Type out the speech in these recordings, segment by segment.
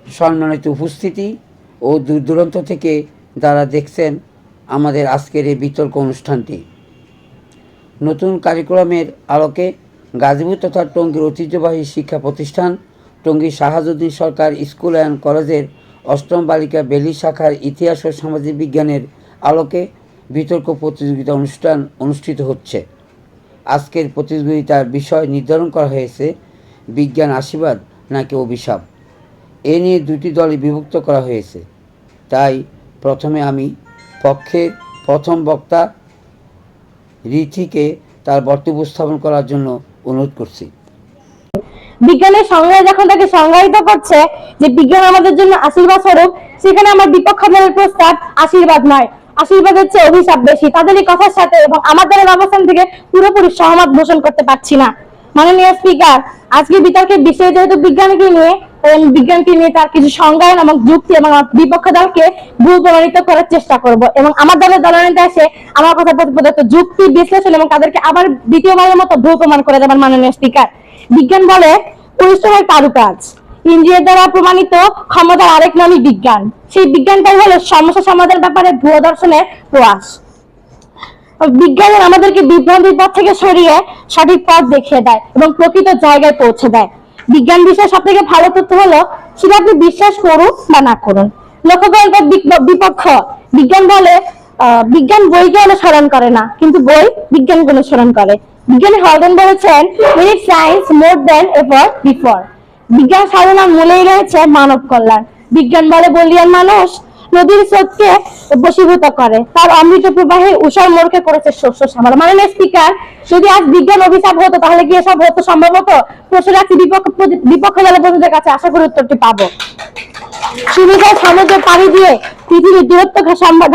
সম্মানিত উপস্থিতি ও দূর দূরান্ত থেকে যারা দেখছেন আমাদের আজকের এই বিতর্ক অনুষ্ঠানটি। নতুন কারিকুলামের আলোকে গাজীপুর তথা টঙ্গীর ঐতিহ্যবাহী শিক্ষা প্রতিষ্ঠান টঙ্গী শাহাবুদ্দিন সরকার স্কুল অ্যান্ড কলেজের অষ্টম বালিকা বেলি শাখার ইতিহাস ও সামাজিক বিজ্ঞানের আলোকে বিতর্ক প্রতিযোগিতা অনুষ্ঠান অনুষ্ঠিত হচ্ছে। আজকের প্রতিযোগিতার বিষয় নির্ধারণ করা হয়েছে বিজ্ঞান আশীর্বাদ নাকি অভিশাপ। এ নিয়ে দুটি দলে বিভক্ত করা হয়েছে। তাই প্রথমে আমি পক্ষের প্রথম বক্তা রিথিকে তার বক্তব্য উপস্থাপন করার জন্য অনুরোধ করছি। বিজ্ঞানের সংজ্ঞা যখন তাকে সংজ্ঞায়িত করছে যে বিজ্ঞান আমাদের জন্য আশীর্বাদ স্বরূপ, সেখানে আমার বিপক্ষ দলের প্রস্তাব আশীর্বাদ নয়, আশীর্বাদ হচ্ছে অভিশাপ বেশি। তাদের এই কথার সাথে এবং আমার দলের অবস্থান থেকে পুরোপুরি সহমত পোষণ করতে পারছি না। মাননীয় স্পিকার, আজকে বিতর্কের বিষয় যেহেতু বিজ্ঞানকে নিয়ে, বিজ্ঞানকে নিয়ে তার কিছু সংজ্ঞায়ন এবং যুক্তি এবং বিপক্ষ দলকে ভুল প্রমাণিত করার চেষ্টা করব এবং আমার দলের দলনেতা এসে আমার কথা প্রতিপদার্থ যুক্তি বিশ্লেষণ এবং তাদেরকে আবার দ্বিতীয়বারের মতো ভুল প্রমাণ করে দেবেন। মাননীয় স্পিকার, বিজ্ঞান বলে পরিশ্রমের কারুকাজ, ইন্দ্রিয়ের দ্বারা প্রমাণিত ক্ষমতার আরেক নামই বিজ্ঞান। সেই বিজ্ঞানটাই হলো সমস্যা সমাধানের ব্যাপারে ভুয়ো দর্শনের প্রয়াস। বিজ্ঞান আমাদেরকে বিভ্রান্তির পথ থেকে সরিয়ে সঠিক পথ দেখিয়ে দেয় এবং প্রকৃত জায়গায় পৌঁছে দেয়। বিজ্ঞান বিষয়ে সব থেকে ভালো তথ্য হলো সেটা আপনি বিশ্বাস করুন বা না করুন। লক্ষ্য করেন বিপক্ষ বিজ্ঞান বলে বিজ্ঞান বইকে অনুসরণ করে না, কিন্তু বই বিজ্ঞানকে অনুসরণ করে। বিজ্ঞানী হলডেন বলেছেন, "We need science more than ever before." বিজ্ঞান সাধনার মূলেই রয়েছে মানব কল্যাণ। বিজ্ঞান বলে বলিয়ান মানুষ নদীর স্রোতকে বশীভূত করে, তার অমৃত প্রবাহে উষার মোড়কে করেছে শস্য শ্যামল। মাননীয় স্পিকার, যদি আজ বিজ্ঞান অভিশাপ হতো তাহলে কি এসব হতো সম্ভব হতো? প্রশ্ন রাখছি বিপক্ষ দলের বন্ধুদের কাছে, আশা করি উত্তরটি পাবো। সুবিধার সমুদ্র পাড়ি দিয়ে পৃথিবীর দূরত্ব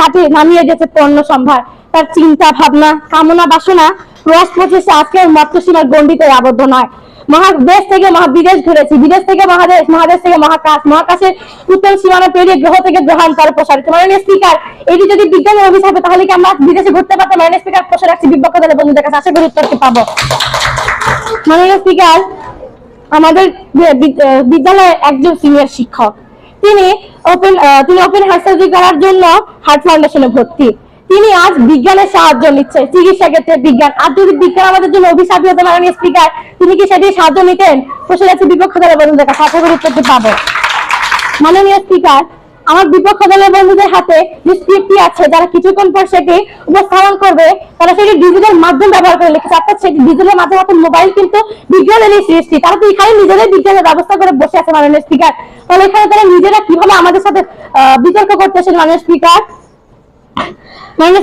ঘাটে নামিয়ে গেছে পণ্য সম্ভার। তার চিন্তা ভাবনা, কামনা বাসনা, প্রয়াস প্রচেষ্টা আজকের মর্তসীমার গণ্ডিতে আবদ্ধ নয়। মহাদেশ থেকে মহাবিদেশ ঘুরেছি, বিদেশ থেকে মহাদেশ, মহাদেশ থেকে মহাকাশ, মহাকাশের উত্তর সীমানা পেরিয়ে গ্রহ থেকে গ্রহান্তরে প্রসারিত। মাননীয় স্পিকার, এটি যদি বিজ্ঞানের অভিশাপে তাহলে কি আমরা বিদেশে ঘুরতে পারতাম? মাননীয় স্পিকার, প্রশ্ন রাখছি বিপক্ষ দলের বন্ধুদের কাছে, আশা করি উত্তরটি পাবো। মাননীয় স্পিকার, আমাদের বিদ্যালয়ের একজন সিনিয়র শিক্ষক, তিনি ওপেন হার্ট সার্জারি করার জন্য হার্ট ফাউন্ডেশনে ভর্তি। তিনি আজ বিজ্ঞানের সাহায্য নিচ্ছে চিকিৎসা ক্ষেত্রে বিজ্ঞান। আর যদি বিজ্ঞান আমাদের জন্য অভিশাপী হতো মাননীয় স্পিকার, তিনি কি সেটি সাহায্য নিতেন? প্রশ্ন আছে বিপক্ষ দলের বন্ধুদের কাছে, আশা করি উত্তরটি পাবো। মাননীয় স্পিকার, আমার বিপক্ষ দলের বন্ধুদের হাতে যে স্ক্রিপ্টটি আছে, যারা কিছুক্ষণ পর সেটি উপস্থাপন করবে, তারা সেটি ডিজিটাল মাধ্যম ব্যবহার করে লিখেছে। অর্থাৎ সেটি ডিজিটাল মাধ্যমে, অর্থাৎ মোবাইল কিন্তু বিজ্ঞানেরই সৃষ্টি। তারা তো এখানে নিজেরাই বিজ্ঞানের ব্যবস্থা করে বসে আছে মাননীয় স্পিকার। তাহলে এখানে তারা নিজেরা কিভাবে আমাদের সাথে বিতর্ক করতেছেন? মাননীয়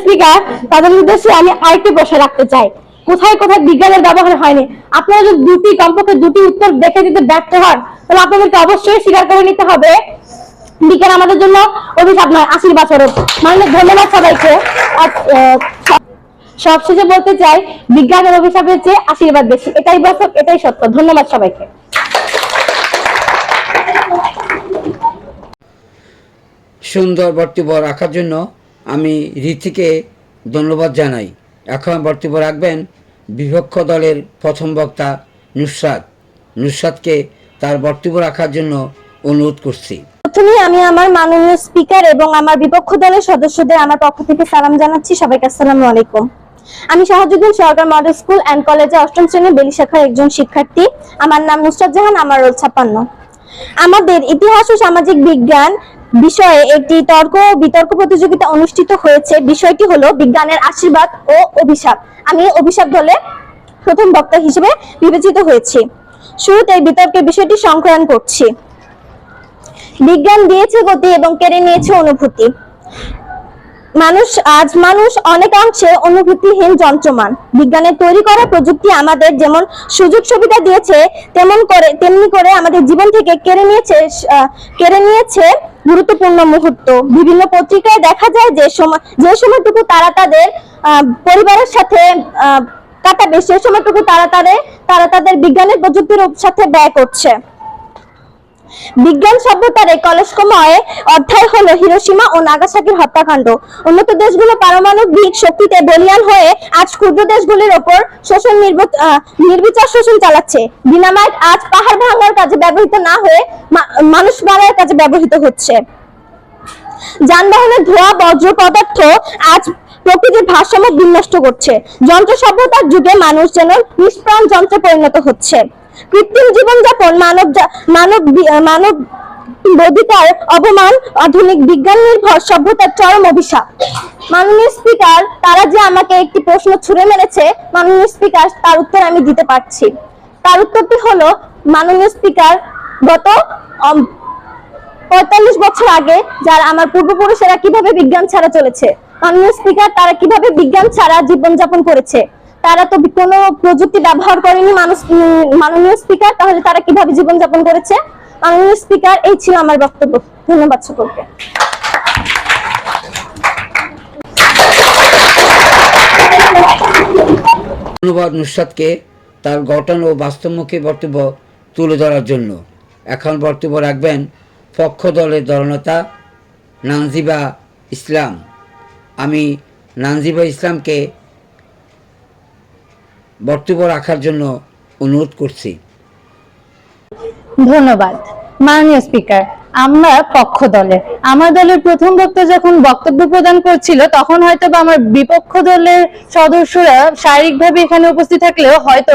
স্পিকার, তাদের উদ্দেশ্যে আমি আরেকটি প্রশ্ন রাখতে চাই, কোথায় কোথায় বিজ্ঞানের ব্যবহার হয়নি? আপনারা যদি কমপক্ষে দুটি উত্তর দেখে দিতে ব্যর্থ হন, তাহলে আপনাদেরকে অবশ্যই স্বীকার করে নিতে হবে বিজ্ঞান আমাদের জন্য অভিশাপ নয়, আশীর্বাদ স্বরূপ। মাননীয় ধন্যবাদ সবাইকে। সবশেষে বলতে চাই, বিজ্ঞানের অভিশাপের চেয়ে আশীর্বাদ বেশি। এটাই বাস্তব, এটাই সত্য। ধন্যবাদ সবাইকে। সুন্দর বক্তব্য রাখার জন্য আমি রিথিকে ধন্যবাদ জানাই। এখন বক্তব্য রাখবেন বিপক্ষ দলের প্রথম বক্তা নুসরাতকে তার বক্তব্য রাখার জন্য অনুরোধ করছি। প্রথমে আমি আমার মাননীয় স্পিকার এবং আমার বিপক্ষ দলের সদস্যদের আমার পক্ষ থেকে সালাম জানাচ্ছি। সবাইকে আসসালামু আলাইকুম। আমি শাহাবুদ্দিন সরকার মডেল স্কুল অ্যান্ড কলেজে অষ্টম শ্রেণীর বেলি শাখার একজন শিক্ষার্থী। আমার নাম নুসরাত জাহান, আমার রোল 56। আমাদের ইতিহাস ও সামাজিক বিজ্ঞান বিষয়ে একটি তর্ক ও বিতর্ক প্রতিযোগিতা অনুষ্ঠিত হয়েছে। বিষয়টি হলো বিজ্ঞানের আশীর্বাদ ও অভিশাপ। আমি অভিশাপ দলে প্রথম বক্তা হিসেবে বিবেচিত হয়েছি। শুরুতে বিতর্কের বিষয়টি সংকলন করছি। বিজ্ঞান দিয়েছে গতি এবং কেড়ে নিয়েছে অনুভূতি। মানুষ অনেকাংশে অনুভূতিহীন যন্ত্রমান। বিজ্ঞানের তৈরি করা প্রযুক্তি আমাদের যেমন সুযোগ সুবিধা দিয়েছে, তেমনি করে আমাদের জীবন থেকে কেড়ে নিয়েছে গুরুত্বপূর্ণ মুহূর্ত। বিভিন্ন পত্রিকায় দেখা যায় যে সময়টুকু তারা তাদের পরিবারের সাথে কাটাবে, সে সময়টুকু তারা তাদের বিজ্ঞানের প্রযুক্তির সাথে ব্যয় করছে। বিজ্ঞান সভ্যতার এই কলস্কময় অধ্যায় হলো হিরোশিমা ও নাগাসাকির হত্যাকাণ্ড। উন্নত দেশগুলো পারমাণবিক শক্তিতে বলীয়ান হয়ে আজ ক্ষুদ্র দেশগুলির ওপর নির্বিচার শোষণ চালাচ্ছে। ডিনামাইট আজ পাহাড় ভাঙার কাজে ব্যবহৃত না হয়ে মানুষ মারার কাজে ব্যবহৃত হচ্ছে। যানবাহনের ধোঁয়া, বর্জ্য পদার্থ আজ প্রকৃতির ভারসাম্য বিনষ্ট করছে। যন্ত্র সভ্যতার যুগে মানুষ যেন নিষ্প্রাণ যন্ত্রে পরিণত হচ্ছে। কৃত্রিম জীবনযাপন মানব অধিকার অবমান, আধুনিক বিজ্ঞান নির্ভর সভ্যতার চরম অভিশাপ। মাননীয় স্পিকার, তারা যে আমাকে একটি প্রশ্ন ছুড়ে মেরেছে, মাননীয় স্পিকার, তার উত্তর আমি দিতে পারছি। তার উত্তরটি হলো, মাননীয় স্পিকার, গত 45 বছর আগে যারা আমার পূর্বপুরুষেরা কিভাবে বিজ্ঞান ছাড়া চলেছে। মাননীয় স্পিকার, তারা কিভাবে বিজ্ঞান ছাড়া জীবনযাপন করেছে। তারা তো কোনো প্রযুক্তি ব্যবহার করেনি মাননীয় স্পিকার, তাহলে তারা কিভাবে জীবনযাপন করেছে? মাননীয় স্পিকার, এই ছিল আমার বক্তব্য। ধন্যবাদ সকলকে। ধন্যবাদ নুসরাতকে তার গঠন ও বাস্তবমুখী বক্তব্য তুলে ধরার জন্য। এখন বক্তব্য রাখবেন পক্ষ দলের দলনেতা নানজিবা ইসলাম। আমি নানজিবা ইসলামকে বক্তব্য রাখার জন্য অনুরোধ করছি। ধন্যবাদ মাননীয় স্পিকার। আমরা পক্ষ দলের, আমার দলের প্রথম বক্তা যখন বক্তব্য প্রদান করছিল তখন হয়তো বা আমার বিপক্ষ দলের সদস্যরা শারীরিকভাবে এখানে উপস্থিত থাকলেও হয়তো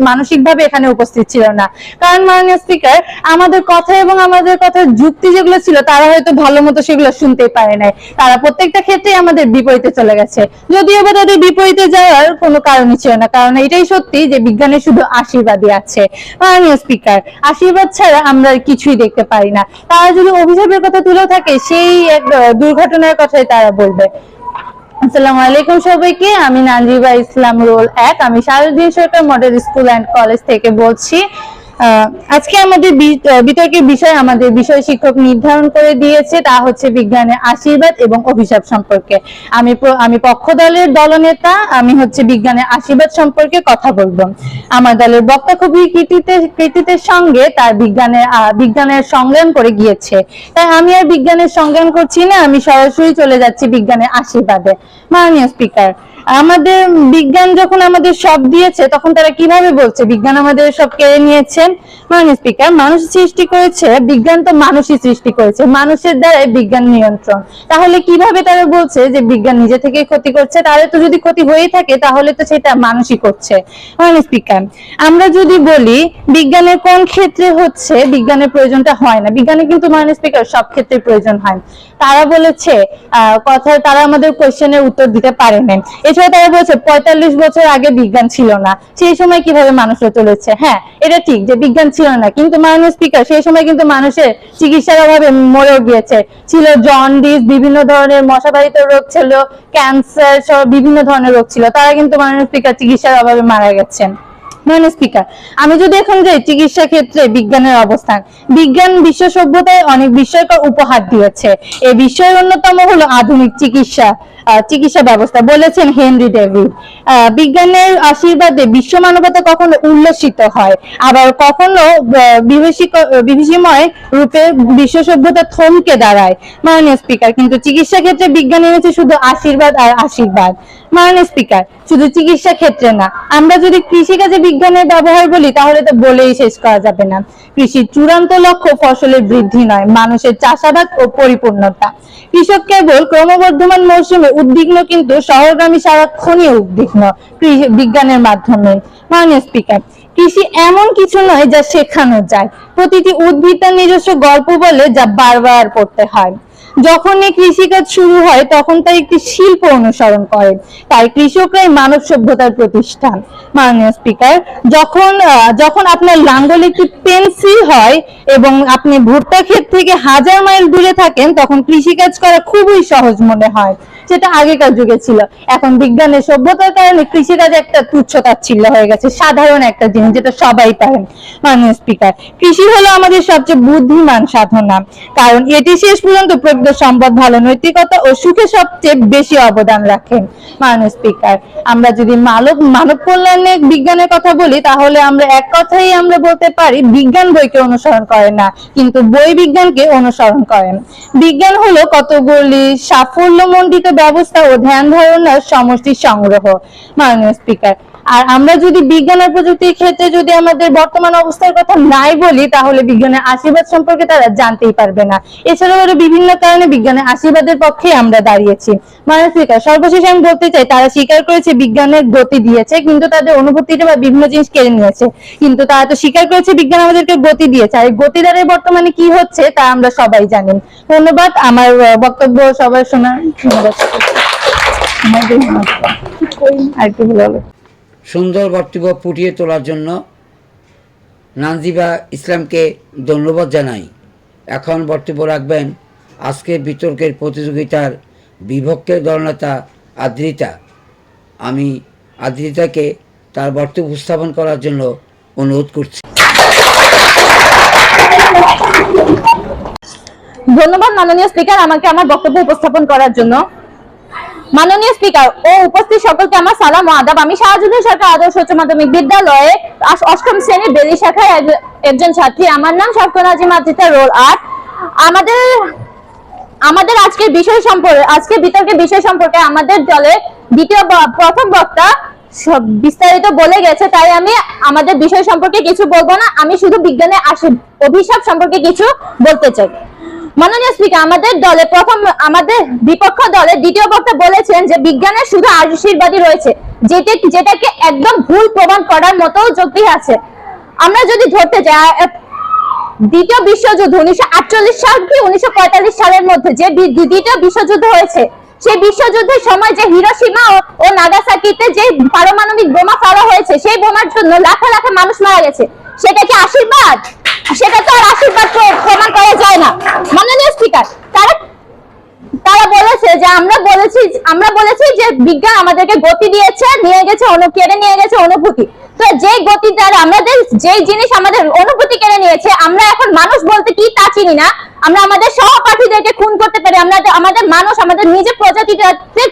মানসিকভাবে এখানে উপস্থিত ছিল না। কারণ মাননীয় স্পিকার, আমাদের কথা এবং আমাদের কথার যুক্তি যেগুলো ছিল তারা হয়তো ভালো মতো সেগুলো শুনতেই পারে নাই। তারা প্রত্যেকটা ক্ষেত্রে আমাদের বিপরীতে চলে গেছে, যদিও বা তাদের বিপরীতে যাওয়ার কোনো কারণই ছিল না। কারণ এটাই সত্যি যে বিজ্ঞানের শুধু আশীর্বাদই আছে। মাননীয় স্পিকার, আশীর্বাদ ছাড়া আমরা কিছুই দেখতে পারি না। তারা যদি অভিশাপের কথা তুলে থাকে, সেই এক দুর্ঘটনার কথাই তারা বলবে। আসসালামু আলাইকুম সবাইকে, আমি নানজিবা ইসলাম, রোল 1। আমি শারদীয় সরকার মডেল স্কুল অ্যান্ড কলেজ থেকে বলছি। আজকে আমাদের বিতর্কের বিষয় আমাদের বিষয় শিক্ষক নির্ধারণ করে দিয়েছে, তা হচ্ছে বিজ্ঞানের আশীর্বাদ এবং অভিশাপ সম্পর্কে। আমি পক্ষ দলের দলনেতা, আমি হচ্ছে বিজ্ঞানের আশীর্বাদ সম্পর্কে কথা বলবো। আমার দলের বক্তা খুবই কৃতিত্বের সঙ্গে তার বিজ্ঞানের সংজ্ঞান করে গিয়েছে, তাই আমি আর বিজ্ঞানের সংজ্ঞান করছি না, আমি সরাসরি চলে যাচ্ছি বিজ্ঞানের আশীর্বাদে। মাননীয় স্পিকার, আমাদের বিজ্ঞান যখন আমাদের সব দিয়েছে তখন তারা কিভাবে বলছে বিজ্ঞান আমাদের সব কেড়ে নিয়েছে? মাননীয় স্পিকার, মানুষ সৃষ্টি করেছে, বিজ্ঞান তো মানুষই সৃষ্টি করেছে, মানুষের দ্বারাই বিজ্ঞান নিয়ন্ত্রণ। তাহলে কিভাবে তারা বলছে যে বিজ্ঞান নিজে থেকে ক্ষতি করছে? তাহলে তো যদি ক্ষতি হয়েই থাকে তাহলে তো সেটা মানুষই করছে। মাননীয় স্পিকার, আমরা যদি বলি বিজ্ঞানের কোন ক্ষেত্রে হচ্ছে বিজ্ঞানের প্রয়োজনটা হয় না, বিজ্ঞানে কিন্তু মাননীয় স্পিকার সব ক্ষেত্রে প্রয়োজন হয়। তারা বলেছে তারা আমাদের কোয়েশ্চেনের উত্তর দিতে পারে না। এছাড়া তারা বলেছে 45 বছর আগে বিজ্ঞান ছিল না, সেই সময় কিভাবে মানুষরা চলেছে। হ্যাঁ, এটা ঠিক যে বিজ্ঞান ছিল না, কিন্তু মাননীয় স্পিকার, সেই সময় কিন্তু মানুষের চিকিৎসার অভাবে মরেও গিয়েছে। ছিল জন্ডিস, বিভিন্ন ধরনের মশাবাহিত রোগ ছিল, ক্যান্সার সহ বিভিন্ন ধরনের রোগ ছিল, তারা কিন্তু মাননীয় স্পিকার চিকিৎসার অভাবে মারা গেছেন। মাননীয় স্পিকার, আমি যদি এখন যাই চিকিৎসা ক্ষেত্রে বিজ্ঞানের অবস্থান, বিজ্ঞান বিশ্ব সভ্যতায় অনেক বিস্ময়কর উপহার দিয়েছে। এই বিষয়ের অন্যতম হলো আধুনিক চিকিৎসা ব্যবস্থা, বলেছেন হেনরি ডেভিড। বিজ্ঞানের আশীর্বাদে বিশ্ব মানবতা কখনো উল্লসিত হয়, আবার কখনো বিভীষিময় রূপে বিশ্ব সভ্যতা থমকে দাঁড়ায়। মাননীয় স্পিকার, কিন্তু চিকিৎসা ক্ষেত্রে বিজ্ঞান এনেছে শুধু আশীর্বাদ আর আশীর্বাদ। মাননীয় স্পিকার, শুধু চিকিৎসা ক্ষেত্রে না, আমরা যদি কৃষিকাজে বিজ্ঞানের ব্যবহার বলি তাহলে তো বলেই শেষ করা যাবে না। কৃষির চূড়ান্ত লক্ষ্য ফসলের বৃদ্ধি নয়, মানুষের চাষাবাদ ও পরিপূর্ণতা। কৃষক কেবল ক্রমবর্ধমান মৌসুমে উদ্বিগ্ন, কিন্তু শহরগামী সারাক্ষণই উদ্বিগ্ন বিজ্ঞানের মাধ্যমে। মাননীয় স্পিকার, কৃষি এমন কিছু নয় যা শেখানো যায়, প্রতিটি উদ্ভিদ তার নিজস্ব গল্প বলে যা বারবার পড়তে হয়। যখনই কৃষিকাজ শুরু হয় তখন তার একটি শিল্প অনুসরণ করে, তাই কৃষকরাই মানব সভ্যতার প্রতিষ্ঠান। মাননীয় স্পিকার, যখন আপনার লাঙ্গল একটি পেন্সিল হয় এবং আপনি ভুট্টা ক্ষেত থেকে 1000 মাইল দূরে থাকেন, তখন কৃষিকাজ করা খুবই সহজ মনে হয়, যেটা আগেকার যুগে ছিল। এখন বিজ্ঞানের সভ্যতার কারণে কৃষিকাজ একটা তুচ্ছতাচ্ছিল্য হয়ে গেছে, সাধারণ একটা জিনিস যেটা সবাই পারেন। মাননীয় স্পিকার, কৃষি হলো আমাদের সবচেয়ে বুদ্ধিমান সাধনা, কারণ এটি শেষ পর্যন্ত ভাগ্য, সম্পদ, ভালো নৈতিকতা ও সুখে সবচেয়ে বেশি অবদান রাখেন। মাননীয় স্পিকার, আমরা যদি মানব কল্যাণে বিজ্ঞানের কথা বলি, তাহলে আমরা এক কথাই আমরা বলতে পারি বিজ্ঞান বইকে অনুসরণ করে না, কিন্তু বই বিজ্ঞানকে অনুসরণ করেন। বিজ্ঞান হলো কতগুলি সাফল্যমণ্ডিত ব্যবস্থা ও ধ্যান ধারণার সমষ্টি সংগ্রহ। মাননীয় স্পিকার, আর আমরা যদি বিজ্ঞান আর প্রযুক্তির ক্ষেত্রে যদি আমাদের বর্তমান অবস্থার কথা নাই বলি, তাহলে বিজ্ঞানের আশীর্বাদ সম্পর্কে তারা জানতেই পারবে না। এছাড়াও আরো বিভিন্ন কারণে বিজ্ঞানের আশীর্বাদের পক্ষে আমরা দাঁড়িয়েছি। মাননীয় স্পিকার, সর্বশেষে আমি বলতে চাই, তারা স্বীকার করেছে বিজ্ঞানের গতি দিয়েছে, কিন্তু তাদের অনুভূতিটা বা বিভিন্ন জিনিস কেড়ে নিয়েছে। কিন্তু তারা তো স্বীকার করেছে বিজ্ঞান আমাদেরকে গতি দিয়েছে, আর এই গতি দ্বারা বর্তমানে কি হচ্ছে তা আমরা সবাই জানি। ধন্যবাদ। আমার বক্তব্য সবার শোনার আর কি বলবো। সুন্দর বক্তব্য ফুটিয়ে তোলার জন্য নানজিবা ইসলামকে ধন্যবাদ জানাই। এখন বক্তব্য রাখবেন আজকের বিতর্কের প্রতিযোগিতার বিভক্তের দলনেতা আদ্রিতা। আমি আদ্রিতাকে তার বক্তব্য উপস্থাপন করার জন্য অনুরোধ করছি। ধন্যবাদ মাননীয় স্পিকার, আমাকে আমার বক্তব্য উপস্থাপন করার জন্য। মাননীয় স্পিকার ও উপস্থিত সকলকে আমার সালাম ও আদাব। আমি শাহজাহান সরকার আদর্শ উচ্চ মাধ্যমিক বিদ্যালয়ে 8ম শ্রেণীর বেলি শাখায় একজন ছাত্রী। আমার নাম সফর নাজিম আদ্রিতা, রোল 8। আমাদের আজকের বিতর্কের বিষয় সম্পর্কে আমাদের দলে প্রথম বক্তা বিস্তারিত বলে গেছে, তাই আমি আমাদের বিষয় সম্পর্কে কিছু বলবো না। আমি শুধু বিজ্ঞানের অভিশাপ সম্পর্কে কিছু বলতে চাই। মাননীয় স্পিকার, আমাদের বিপক্ষ দলের দ্বিতীয় বক্তা বলেছেন যে বিজ্ঞানের শুধু আশীর্বাদই রয়েছে, যেটাকে একদম ভুল প্রমাণ করার মতো যুক্তি আছে। আমরা যদি ধরতে যাই, দ্বিতীয় বিশ্বযুদ্ধ 1948 সাল কি 1945 সালের মধ্যে যে দ্বিতীয় বিশ্বযুদ্ধ হয়েছে, সেই বিশ্বযুদ্ধের সময় যে হিরোশিমা ও নাগাসাকিতে যে পারমাণবিক বোমা ফেলা হয়েছে, সেই বোমার জন্য লাখ লাখ মানুষ মারা গেছে, সেটা কি আশীর্বাদ? সেটা তো আর আশীর্বাদ প্রমাণ করা যায় না। মাননীয় স্পিকার, তারা বলেছে যে আমরা বলেছি যে বিজ্ঞান আমাদেরকে গতি দিয়েছে, কেড়ে নিয়ে গেছে অনুভূতি। তো যে গতি দ্বারা আমাদের যে জিনিস আমাদের অনুভূতি কেড়ে নিয়েছে, আমরা এখন মানুষ বলতে কি তা চিনি না। আমরা আমাদের সহপাঠীদেরকে খুন করতে পারি, আমাদের নিজের প্রজাতিকে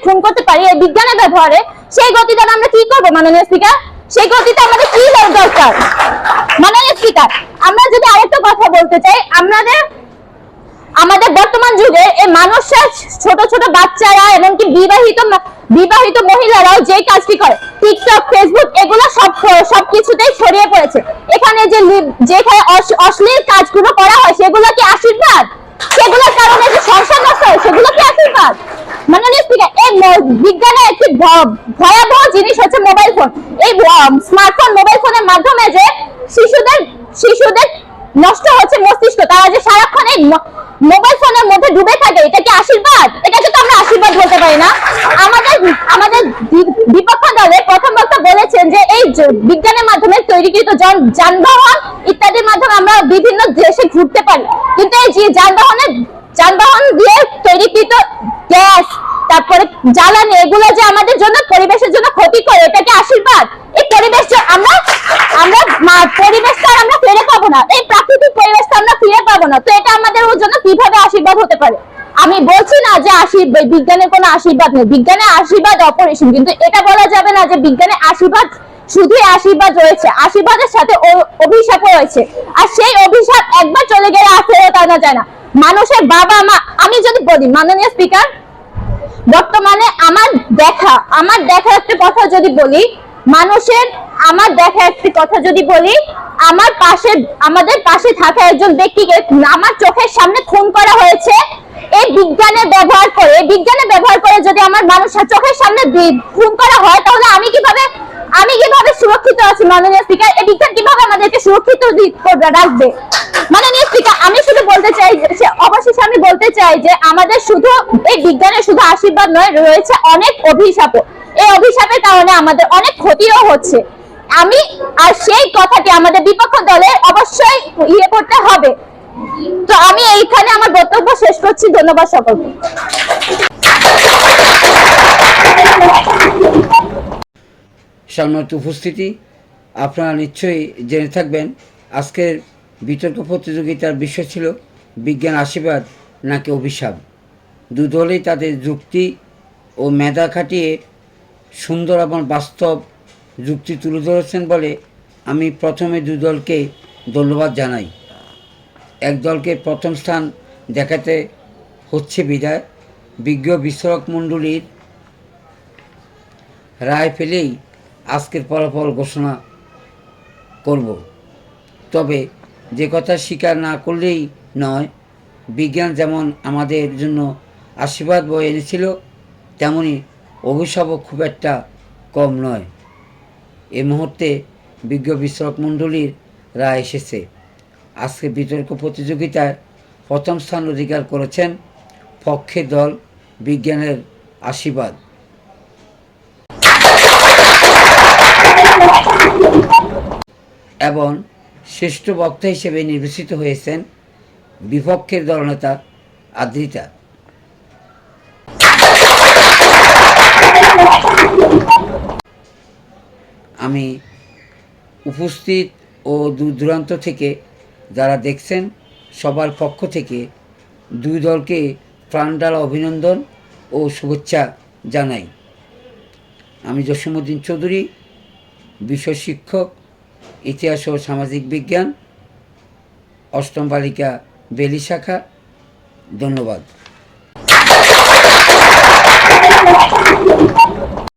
খুন করতে পারি এই বিজ্ঞানের ব্যবহারে। সেই গতি দ্বারা আমরা কি করবো মাননীয় স্পিকার? সেই গতিতে আমাদের কি দরকার? মাননীয় স্পিকার, আমরা যদি আরেকটা কথা বলতে চাই, আমাদের বর্তমান যুগে এই মানুষরা, ছোট ছোট বাচ্চারা, এমনকি বিবাহিত মহিলারাও যে কাজটি করে, টিকটক, ফেসবুক, এগুলো সবকিছুতেই ছড়িয়ে পড়েছে। এখানে যেখানে অশ্লীল কাজগুলো করা হয়, সেগুলো কি আশীর্বাদ? সেগুলোর কারণে যে সংসার নষ্ট হয়, সেগুলো কি আশীর্বাদ? মাননীয় স্পিকার, এই বিজ্ঞানের একটি ভয়াবহ জিনিস হচ্ছে মোবাইল ফোন। এই স্মার্টফোন, মোবাইল ফোনের মাধ্যমে যে শিশুদের নষ্ট হচ্ছে মস্তিষ্ক, তারা যে সারাক্ষণ এই মোবাইল ফোনের মধ্যে ডুবে থাকে, এটা কি আশীর্বাদ? এটাকে তো আমরা আশীর্বাদ বলতে পারি না। আমাদের বিপক্ষ দলের প্রথম বক্তা বলেছেন যে এই বিজ্ঞানের মাধ্যমে তৈরিকৃত যানবাহন ইত্যাদির মাধ্যমে আমরা বিভিন্ন দেশে ঘুরতে পারি, কিন্তু এই যে যানবাহন দিয়ে তৈরিকৃত গ্যাস, তারপরে জ্বালানি, এগুলো যে আমাদের জন্য পরিবেশের জন্য ক্ষতি করে, এটা কি আশীর্বাদ? এই পরিবেশ পরিবেশটা আমরা ফিরে পাবো না, এই প্রাকৃতিক পরিবেশটা আমরা ফিরে পাবো না, তো এটা আমাদের জন্য কিভাবে আশীর্বাদ হতে পারে? আমি বলছি না যে বিজ্ঞানের কোনো আশীর্বাদ নেই, বিজ্ঞানের আশীর্বাদ অপরিসীম, কিন্তু এটা বলা যাবে না যে বিজ্ঞানের আশীর্বাদ শুধুই আশীর্বাদ রয়েছে, আশীর্বাদের সাথে অভিশাপও রয়েছে। আর সেই অভিশাপ একবার চলে গেলে আর ফেরত আনা যায় না। মানুষের বাবা মা, আমি যদি বলি মাননীয় স্পিকার, বর্তমানে আমার দেখা একটা কথা যদি বলি, আমাদের পাশে থাকা একজন ব্যক্তিকে আমার চোখের সামনে খুন করা হয়েছে এই বিজ্ঞানের ব্যবহার করে। যদি আমার মানুষের চোখের সামনে খুন করা হয়, তাহলে আমি কিভাবে সুরক্ষিত আছি মাননীয় স্পিকার? এই বিজ্ঞান কিভাবে আমাদেরকে সুরক্ষিত রাখবে? মাননীয় স্পিকার, আমি শুধু বলতে চাই, অবশেষে আমি বলতে চাই যে আমাদের শুধু এই বিজ্ঞানের শুধু আশীর্বাদ নয়, রয়েছে অনেক অভিশাপও। এই অভিশাপের কারণে আমাদের অনেক ক্ষতিও হচ্ছে। আর সেই কথাটি আমাদের বিপক্ষ দলে অবশ্যই করতে হবে। তো আমি এইখানে আমার বক্তব্য শেষ করছি। ধন্যবাদ সকলকে। সম্মানিত উপস্থিতি, আপনারা নিশ্চয়ই জেনে থাকবেন আজকের বিতর্ক প্রতিযোগিতার বিষয় ছিল বিজ্ঞান আশীর্বাদ নাকি অভিশাপ। দুদলেই তাদের যুক্তি ও মেধা খাটিয়ে সুন্দর এবং বাস্তব যুক্তি তুলে ধরেছেন বলে আমি প্রথমে দুদলকে ধন্যবাদ জানাই। এক দলকে প্রথম স্থান দেখাতে হচ্ছে বিদায় বিজ্ঞ বিশ্লেষক মণ্ডলীর রায় পেলেই আজকের ফলাফল ঘোষণা করব। তবে যে কথা স্বীকার না করলেই নয়, বিজ্ঞান যেমন আমাদের জন্য আশীর্বাদ বয়ে এনেছিল, তেমনি অভিশাপও খুব একটা কম নয়। এই মুহূর্তে বিজ্ঞ বিশ্লেষক মণ্ডলীর রায় এসেছে। আজকে বিতর্ক প্রতিযোগিতায় প্রথম স্থান অধিকার করেছেন পক্ষের দল বিজ্ঞানের আশীর্বাদ। এবং শ্রেষ্ঠ বক্তা হিসেবে নির্বাচিত হয়েছেন বিপক্ষের দলনেতা আদ্রিতা। আমি উপস্থিত ও দূর দূরান্ত থেকে যারা দেখছেন সবার পক্ষ থেকে দুই দলকে প্রাণঢালা অভিনন্দন ও শুভেচ্ছা জানাই। আমি জসীমউদ্দিন চৌধুরী, বিষয় শিক্ষক, ইতিহাস ও সামাজিক বিজ্ঞান, অষ্টম বালিকা বেলি শাখা। ধন্যবাদ।